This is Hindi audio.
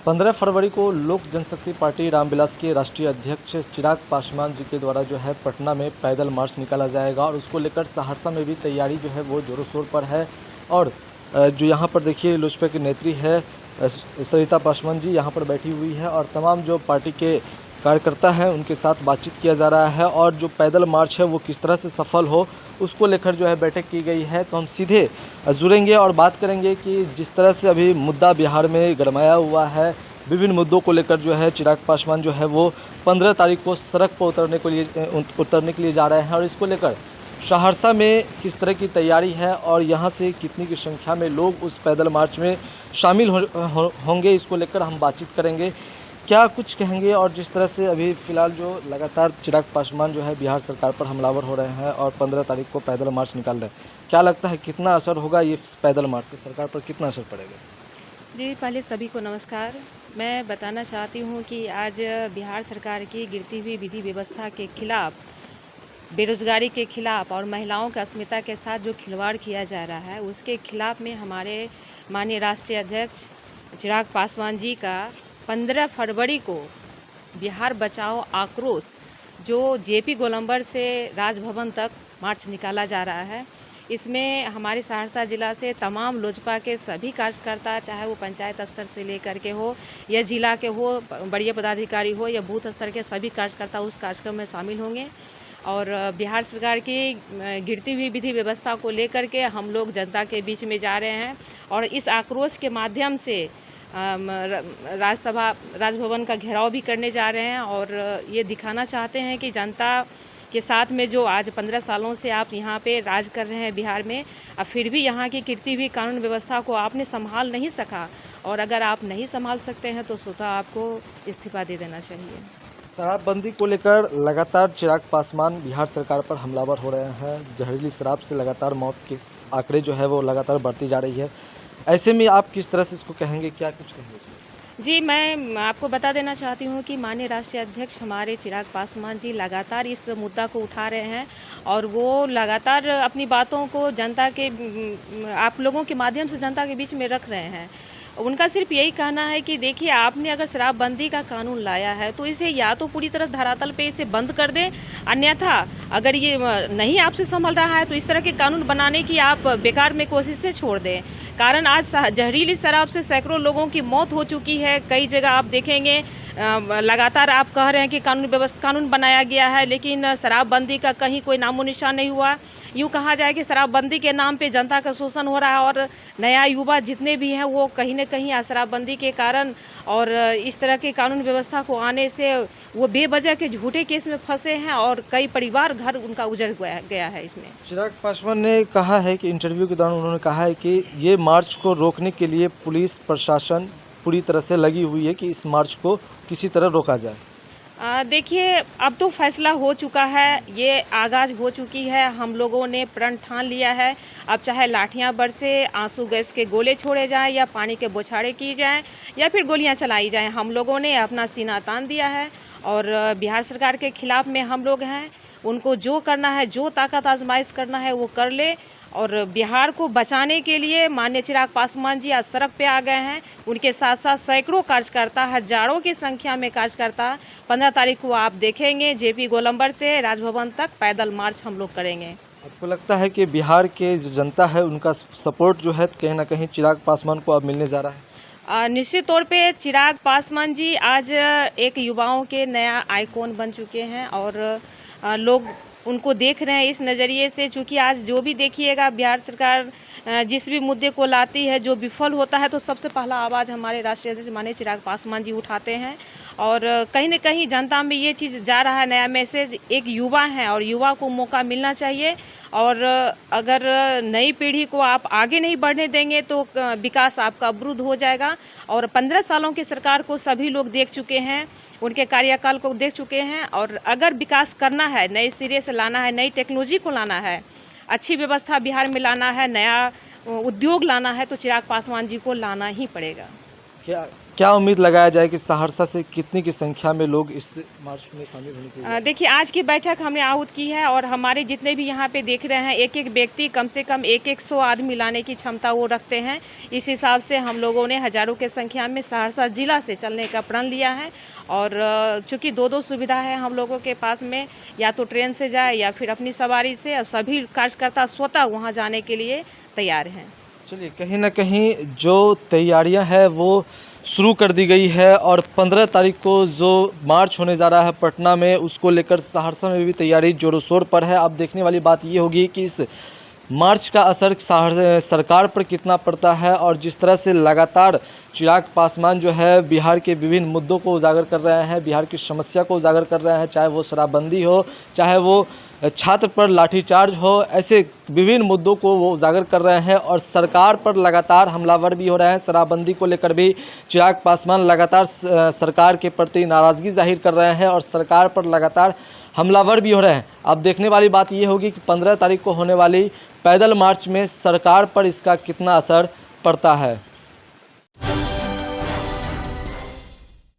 15 फरवरी को लोक जनशक्ति पार्टी रामविलास के राष्ट्रीय अध्यक्ष चिराग पासवान जी के द्वारा जो है पटना में पैदल मार्च निकाला जाएगा और उसको लेकर सहरसा में भी तैयारी जो है वो जोरों शोर पर है। और जो यहाँ पर देखिए लोजपा की नेत्री है सरिता पासवान जी यहाँ पर बैठी हुई है और तमाम जो पार्टी के कार्यकर्ता हैं उनके साथ बातचीत किया जा रहा है और जो पैदल मार्च है वो किस तरह से सफल हो उसको लेकर जो है बैठक की गई है। तो हम सीधे जुड़ेंगे और बात करेंगे कि जिस तरह से अभी मुद्दा बिहार में गरमाया हुआ है, विभिन्न मुद्दों को लेकर जो है चिराग पासवान जो है वो 15 तारीख को सड़क पर उतरने के लिए जा रहे हैं और इसको लेकर सहरसा में किस तरह की तैयारी है और यहाँ से कितनी की संख्या में लोग उस पैदल मार्च में शामिल होंगे, इसको लेकर हम बातचीत करेंगे। क्या कुछ कहेंगे और जिस तरह से अभी फ़िलहाल जो लगातार चिराग पासवान जो है बिहार सरकार पर हमलावर हो रहे हैं और 15 तारीख को पैदल मार्च निकाल रहे हैं, क्या लगता है कितना असर होगा ये पैदल मार्च से, सरकार पर कितना असर पड़ेगा? जी, पहले सभी को नमस्कार। मैं बताना चाहती हूँ कि आज बिहार सरकार की गिरती हुई विधि व्यवस्था के खिलाफ, बेरोजगारी के खिलाफ और महिलाओं की अस्मिता के साथ जो खिलवाड़ किया जा रहा है उसके खिलाफ में हमारे माननीय राष्ट्रीय अध्यक्ष चिराग पासवान जी का 15 फरवरी को बिहार बचाओ आक्रोश जो जेपी गोलंबर से राजभवन तक मार्च निकाला जा रहा है। इसमें हमारे सहरसा जिला से तमाम लोजपा के सभी कार्यकर्ता, चाहे वो पंचायत स्तर से लेकर के हो या जिला के हो, बड़े पदाधिकारी हो या बूथ स्तर के सभी कार्यकर्ता उस कार्यक्रम में शामिल होंगे। और बिहार सरकार की गिरती हुई विधि व्यवस्था को लेकर के हम लोग जनता के बीच में जा रहे हैं और इस आक्रोश के माध्यम से राजभवन का घेराव भी करने जा रहे हैं और ये दिखाना चाहते हैं कि जनता के साथ में जो आज 15 सालों से आप यहाँ पे राज कर रहे हैं बिहार में, अब फिर भी यहाँ की गिरती हुई कानून व्यवस्था को आपने संभाल नहीं सका और अगर आप नहीं संभाल सकते हैं तो स्वतः आपको इस्तीफा दे देना चाहिए। शराबबंदी को लेकर लगातार चिराग पासवान बिहार सरकार पर हमलावर हो रहे हैं। जहरीली शराब से लगातार मौत के आंकड़े जो है वो लगातार बढ़ती जा रही है। ऐसे में आप किस तरह से इसको कहेंगे, क्या कुछ कहेंगे? जी, मैं आपको बता देना चाहती हूँ कि माननीय राष्ट्रीय अध्यक्ष हमारे चिराग पासवान जी लगातार इस मुद्दा को उठा रहे हैं और वो लगातार अपनी बातों को जनता के, आप लोगों के माध्यम से जनता के बीच में रख रहे हैं। उनका सिर्फ यही कहना है कि देखिए, आपने अगर शराबबंदी का कानून लाया है तो इसे या तो पूरी तरह धरातल पे इसे बंद कर दें, अन्यथा अगर ये नहीं आपसे संभल रहा है तो इस तरह के कानून बनाने की आप बेकार में कोशिशें छोड़ दें। कारण आज जहरीली शराब से सैकड़ों लोगों की मौत हो चुकी है। कई जगह आप देखेंगे लगातार आप कह रहे हैं कि कानून बनाया गया है, लेकिन शराबबंदी का कहीं कोई नामो निशान नहीं हुआ। यूँ कहा जाए कि शराबबंदी के नाम पे जनता का शोषण हो रहा है और नया युवा जितने भी हैं वो कहीं न कहीं शराबबंदी के कारण और इस तरह के कानून व्यवस्था को आने से वो बेवजह के झूठे केस में फंसे हैं और कई परिवार घर उनका उजड़ गया है। इसमें चिराग पासवान ने कहा है कि इंटरव्यू के दौरान उन्होंने कहा है कि ये मार्च को रोकने के लिए पुलिस प्रशासन पूरी तरह से लगी हुई है कि इस मार्च को किसी तरह रोका जाए। देखिए, अब तो फैसला हो चुका है, ये आगाज हो चुकी है, हम लोगों ने प्रण ठान लिया है। अब चाहे लाठियां बरसे, आंसू गैस के गोले छोड़े जाएं या पानी के बौछारें की जाएं या फिर गोलियां चलाई जाएं, हम लोगों ने अपना सीना तान दिया है और बिहार सरकार के खिलाफ में हम लोग हैं। उनको जो करना है, जो ताकत आजमाइश करना है वो कर ले और बिहार को बचाने के लिए माननीय चिराग पासवान जी आज सड़क पे आ गए हैं। उनके साथ साथ सैकड़ों कार्यकर्ता, हजारों की संख्या में कार्यकर्ता 15 तारीख को आप देखेंगे जेपी गोलंबर से राजभवन तक पैदल मार्च हम लोग करेंगे। आपको लगता है कि बिहार के जो जनता है उनका सपोर्ट जो है कहीं ना कहीं चिराग पासवान को अब मिलने जा रहा है? निश्चित तौर पे चिराग पासवान जी आज एक युवाओं के नया आइकॉन बन चुके हैं और लोग उनको देख रहे हैं इस नज़रिए से। चूँकि आज जो भी देखिएगा बिहार सरकार जिस भी मुद्दे को लाती है, जो विफल होता है तो सबसे पहला आवाज़ हमारे राष्ट्रीय अध्यक्ष माननीय चिराग पासवान जी उठाते हैं और कहीं न कहीं जनता में ये चीज़ जा रहा है, नया मैसेज। एक युवा है और युवा को मौका मिलना चाहिए और अगर नई पीढ़ी को आप आगे नहीं बढ़ने देंगे तो विकास आपका अवरुद्ध हो जाएगा। और 15 सालों की सरकार को सभी लोग देख चुके हैं, उनके कार्यकाल को देख चुके हैं और अगर विकास करना है, नए सिरे से लाना है, नई टेक्नोलॉजी को लाना है, अच्छी व्यवस्था बिहार में लाना है, नया उद्योग लाना है तो चिराग पासवान जी को लाना ही पड़ेगा। क्या क्या उम्मीद लगाया जाए कि सहरसा से कितनी की संख्या में लोग इस मार्च में शामिल होने के लिए? देखिए, आज की बैठक हमने आहूत की है और हमारे जितने भी यहाँ पे देख रहे हैं, एक एक व्यक्ति कम से कम 100 आदमी लाने की क्षमता वो रखते हैं। इस हिसाब से हम लोगों ने हजारों के संख्या में सहरसा जिला से चलने का प्रण लिया है। और चूँकि दो सुविधा है हम लोगों के पास में, या तो ट्रेन से जाए या फिर अपनी सवारी से, और सभी कार्यकर्ता स्वतः वहाँ जाने के लिए तैयार हैं। चलिए, कहीं ना कहीं जो तैयारियां हैं वो शुरू कर दी गई है और 15 तारीख को जो मार्च होने जा रहा है पटना में, उसको लेकर सहरसा में भी तैयारी जोरों शोर पर है। अब देखने वाली बात ये होगी कि इस मार्च का असर सरकार पर कितना पड़ता है, और जिस तरह से लगातार चिराग पासवान जो है बिहार के विभिन्न मुद्दों को उजागर कर रहे हैं, बिहार की समस्या को उजागर कर रहे हैं, चाहे वो शराबबंदी हो, चाहे वो छात्र पर लाठीचार्ज हो, ऐसे विभिन्न मुद्दों को वो उजागर कर रहे हैं और सरकार पर लगातार हमलावर भी हो रहे हैं। शराबबंदी को लेकर भी चिराग पासवान लगातार सरकार के प्रति नाराज़गी जाहिर कर रहे हैं और सरकार पर लगातार हमलावर भी हो रहे हैं। अब देखने वाली बात ये होगी कि 15 तारीख को होने वाली पैदल मार्च में सरकार पर इसका कितना असर पड़ता है।